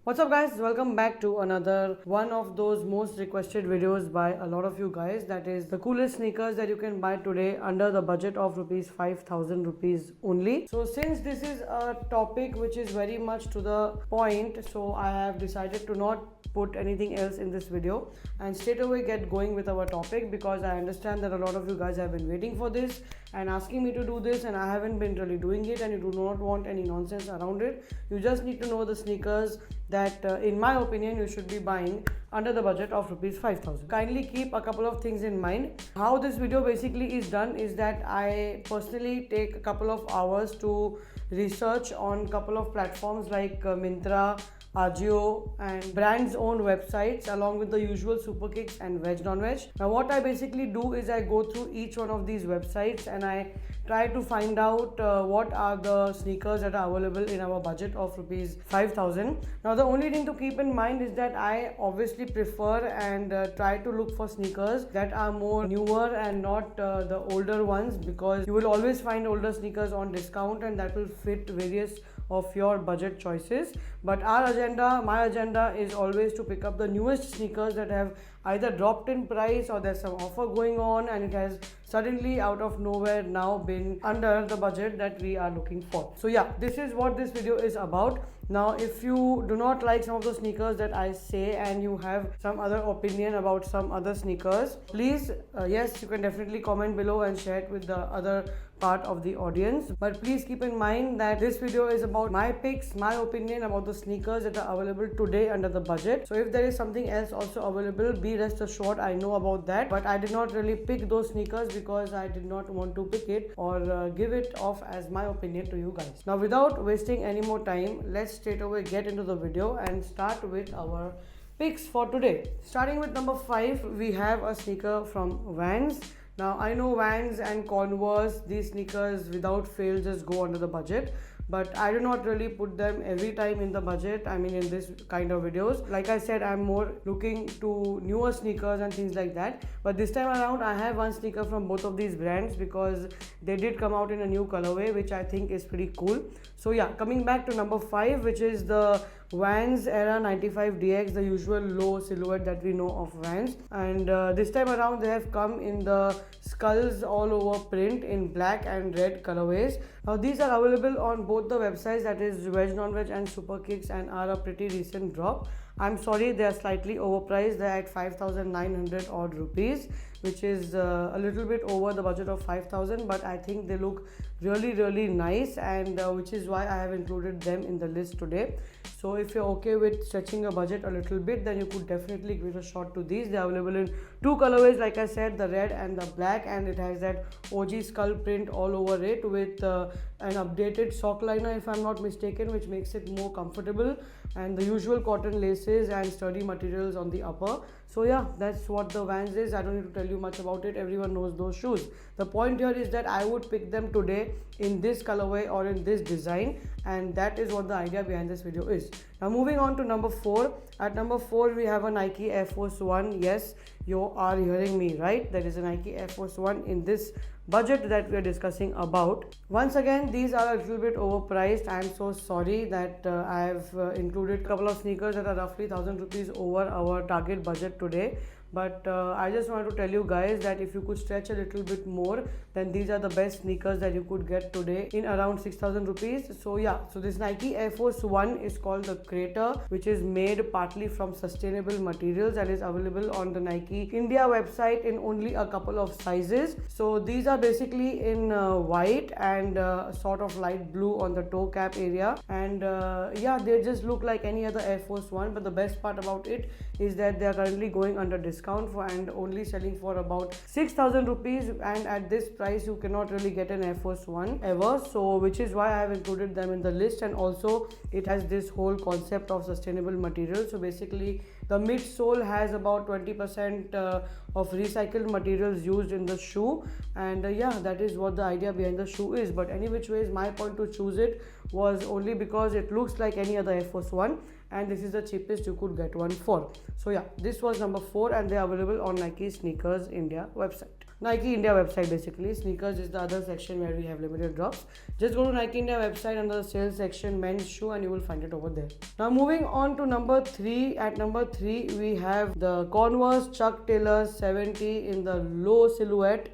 What's up guys, welcome back to another one of those most requested videos by a lot of you guys, that is the coolest sneakers that you can buy today under the budget of rupees 5000 rupees only. So since this is a topic which is very much to the point, so I have decided to not put anything else in this video and straight away get going with our topic, because I understand that a lot of you guys have been waiting for this and asking me to do this, and I haven't been really doing it, and you do not want any nonsense around it. You just need to know the sneakers that in my opinion you should be buying under the budget of rupees 5000. Kindly keep a couple of things in mind. How this video basically is done is that I personally take a couple of hours to research on couple of platforms like Myntra, Ajio and brands own websites, along with the usual super kicks and veg non-veg. Now what I basically do is I go through each one of these websites and I try to find out what are the sneakers that are available in our budget of rupees 5000. Now the only thing to keep in mind is that I obviously prefer and try to look for sneakers that are more newer and not the older ones, because you will always find older sneakers on discount and that will fit various of your budget choices. But my agenda is always to pick up the newest sneakers that have either dropped in price or there's some offer going on and it has suddenly out of nowhere now been under the budget that we are looking for. So yeah, this is what this video is about. Now if you do not like some of the sneakers that I say and you have some other opinion about some other sneakers, please yes, you can definitely comment below and share it with the other part of the audience. But please keep in mind that this video is about my picks, my opinion about the sneakers that are available today under the budget. So if there is something else also available, be rest assured I know about that, but I did not really pick those sneakers because I did not want to pick it or give it off as my opinion to you guys. Now without wasting any more time, let's straight away get into the video and start with our picks for today. Starting with number 5, we have a sneaker from Vans. Now I know Vans and Converse, these sneakers without fail just go under the budget, but I do not really put them every time in the budget. I mean, in this kind of videos, like I said, I'm more looking to newer sneakers and things like that. But this time around I have one sneaker from both of these brands because they did come out in a new colorway, which I think is pretty cool. So yeah, coming back to number 5, which is the Vans Era 95DX, the usual low silhouette that we know of Vans, and this time around they have come in the skulls all over print in black and red colorways. Now these are available on both the websites, that is Veg Non-Veg and Super Kicks, and are a pretty recent drop. I'm sorry, they are slightly overpriced. They're at 5900 odd rupees, which is a little bit over the budget of 5000, but I think they look really nice, and which is why I have included them in the list today. So if you're okay with stretching your budget a little bit, then you could definitely give it a shot to these. They're available in 2 colorways, like I said, the red and the black, and it has that OG skull print all over it with an updated sock liner, if I'm not mistaken, which makes it more comfortable, and the usual cotton laces and sturdy materials on the upper. So yeah, that's what the Vans is. I don't need to tell you much about it. Everyone knows those shoes. The point here is that I would pick them today in this colorway or in this design, and that is what the idea behind this video is. Now moving on to number 4. At number 4 we have a Nike Air Force One. Yes, you are hearing me right. There is a Nike Air Force One in this budget that we are discussing about. Once again, these are a little bit overpriced. I am so sorry that I have included a couple of sneakers that are roughly 1000 rupees over our target budget today. But I just wanted to tell you guys that if you could stretch a little bit more, then these are the best sneakers that you could get today in around 6000 rupees. So yeah, so this Nike Air Force One is called the Crater, which is made partly from sustainable materials and is available on the Nike India website in only a couple of sizes. So these are basically in white and sort of light blue on the toe cap area, and yeah, they just look like any other Air Force One. But the best part about it is that they are currently going under discount for and only selling for about 6000 rupees, and at this price you cannot really get an Air Force One ever. So which is why I have included them in the list, and also it has this whole concept of sustainable material. So basically the midsole has about 20% of recycled materials used in the shoe, and yeah, that is what the idea behind the shoe is. But any which ways, my point to choose it was only because it looks like any other Air Force One, and this is the cheapest you could get one for. So yeah, this was number 4, and they are available on Nike Sneakers India website. Nike India website basically. Sneakers is the other section where we have limited drops. Just go to Nike India website under the sales section, men's shoe, and you will find it over there. Now moving on to number 3. At number 3 we have the Converse Chuck Taylor 70 in the low silhouette.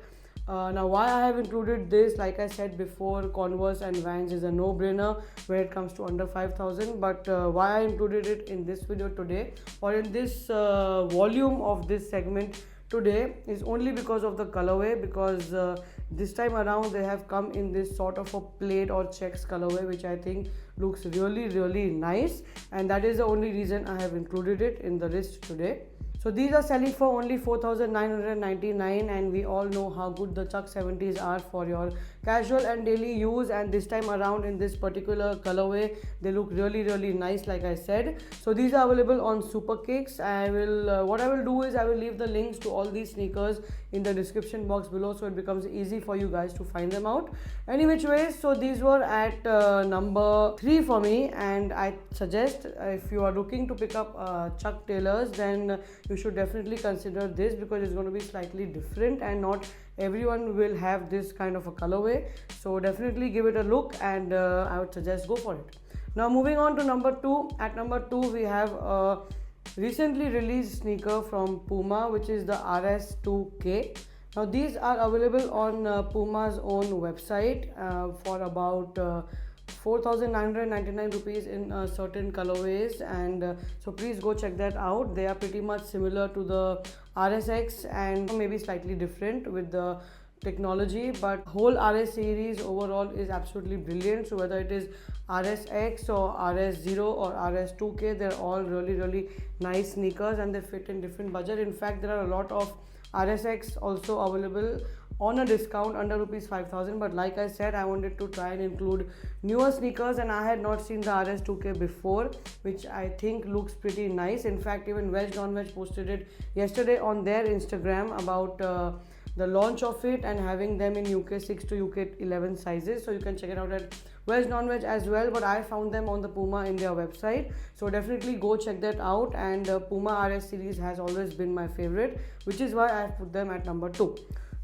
Now why I have included this, like I said before, Converse and Vans is a no-brainer when it comes to under 5,000, but why I included it in this video today, or in this volume of this segment today, is only because of the colorway, because this time around they have come in this sort of a plaid or checks colorway, which I think looks really nice, and that is the only reason I have included it in the list today. So these are selling for only 4,999, and we all know how good the Chuck 70s are for your casual and daily use, and this time around in this particular colorway they look really nice, like I said. So these are available on Superkicks. I will what I will do is I will leave the links to all these sneakers in the description box below, so it becomes easy for you guys to find them out. Any which ways, so these were at number 3 for me, and I suggest if you are looking to pick up Chuck Taylors, then you should definitely consider this, because it's going to be slightly different and not everyone will have this kind of a colorway. So definitely give it a look, and I would suggest go for it. Now moving on to number 2. At number 2 we have a recently released sneaker from Puma, which is the RS2K. Now these are available on Puma's own website for about 4,999 rupees in certain colorways, and so please go check that out. They are pretty much similar to the RSX and maybe slightly different with the technology, but whole RS series overall is absolutely brilliant. So whether it is RSX or RS0 or RS2K, they're all really nice sneakers, and they fit in different budget. In fact, there are a lot of RSX also available on a discount under rupees 5,000, but like I said, I wanted to try and include newer sneakers, and I had not seen the RS2K before, which I think looks pretty nice. In fact, even Veg Non-Veg posted it yesterday on their Instagram about the launch of it and having them in UK 6 to UK 11 sizes, so you can check it out at Veg Non-Veg as well, but I found them on the Puma India website, so definitely go check that out. And Puma RS series has always been my favorite, which is why I have put them at number 2.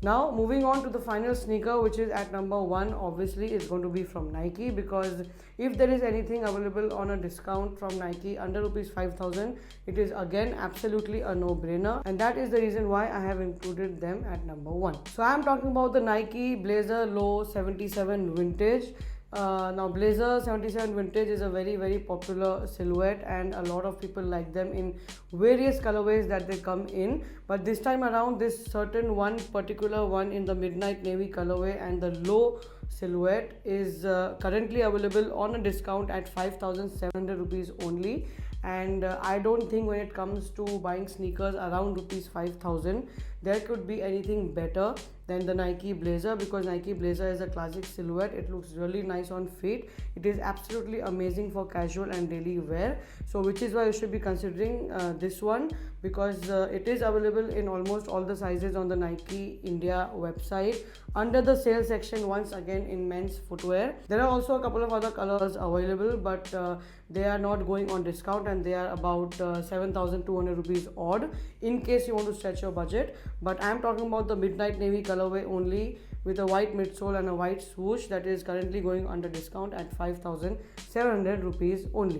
Now moving on to the final sneaker, which is at number 1, obviously it's going to be from Nike, because if there is anything available on a discount from Nike under rupees 5,000, it is again absolutely a no-brainer, and that is the reason why I have included them at number 1. So I am talking about the Nike Blazer Low 77 Vintage. Now Blazer 77 Vintage is a very popular silhouette, and a lot of people like them in various colorways that they come in, but this time around this certain one particular one in the midnight navy colorway and the low silhouette is currently available on a discount at 5,700 rupees only. And I don't think when it comes to buying sneakers around rupees 5,000 there could be anything better than the Nike Blazer, because Nike Blazer is a classic silhouette. It looks really nice on feet. It is absolutely amazing for casual and daily wear, so which is why you should be considering this one, because it is available in almost all the sizes on the Nike India website under the sales section, once again in men's footwear. There are also a couple of other colors available, but they are not going on discount, and they are about 7,200 rupees odd in case you want to stretch your budget. But I am talking about the midnight navy colorway only, with a white midsole and a white swoosh, that is currently going under discount at 5,700 rupees only.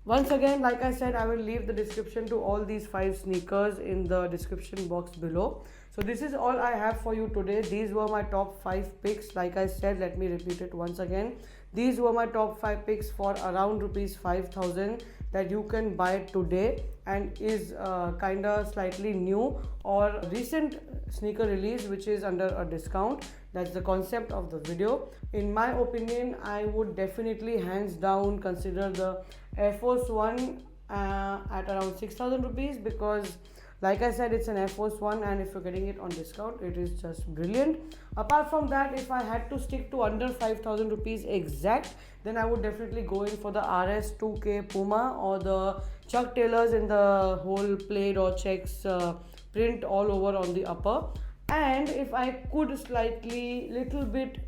Once again, like I said, I will leave the description to all these 5 sneakers in the description box below. So this is all I have for you today. These were my top 5 picks. Like I said, let me repeat it once again. These were my top 5 picks for around rupees 5,000 that you can buy today, and is kind of slightly new or recent sneaker release which is under a discount. That's the concept of the video. In my opinion, I would definitely hands down consider the Air Force One at around 6,000 rupees, because like I said, it's an Air Force One, and if you're getting it on discount, it is just brilliant. Apart from that, if I had to stick to under 5,000 rupees exact, then I would definitely go in for the RS2K Puma or the Chuck Taylors in the whole plaid or checks print all over on the upper. And if I could slightly, little bit,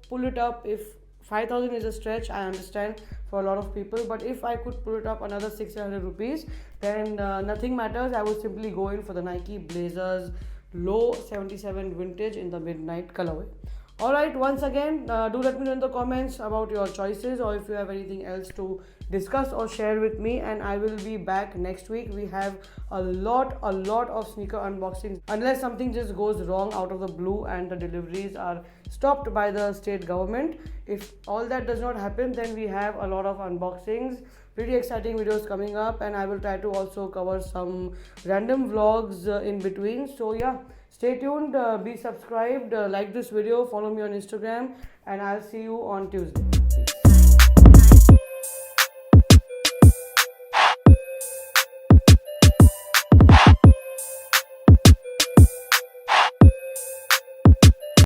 pull it up, if 5,000 is a stretch, I understand. for a lot of people. But if I could put it up another 600 rupees, then nothing matters. I would simply go in for the Nike Blazers low 77 vintage in the midnight colorway. Alright, once again, do let me know in the comments about your choices, or if you have anything else to discuss or share with me, and I will be back next week. We have a lot of sneaker unboxings, unless something just goes wrong out of the blue and the deliveries are stopped by the state government. If all that does not happen, then we have a lot of unboxings, pretty exciting videos coming up, and I will try to also cover some random vlogs in between. So yeah, stay tuned, be subscribed, like this video, follow me on Instagram, and I'll see you on Tuesday.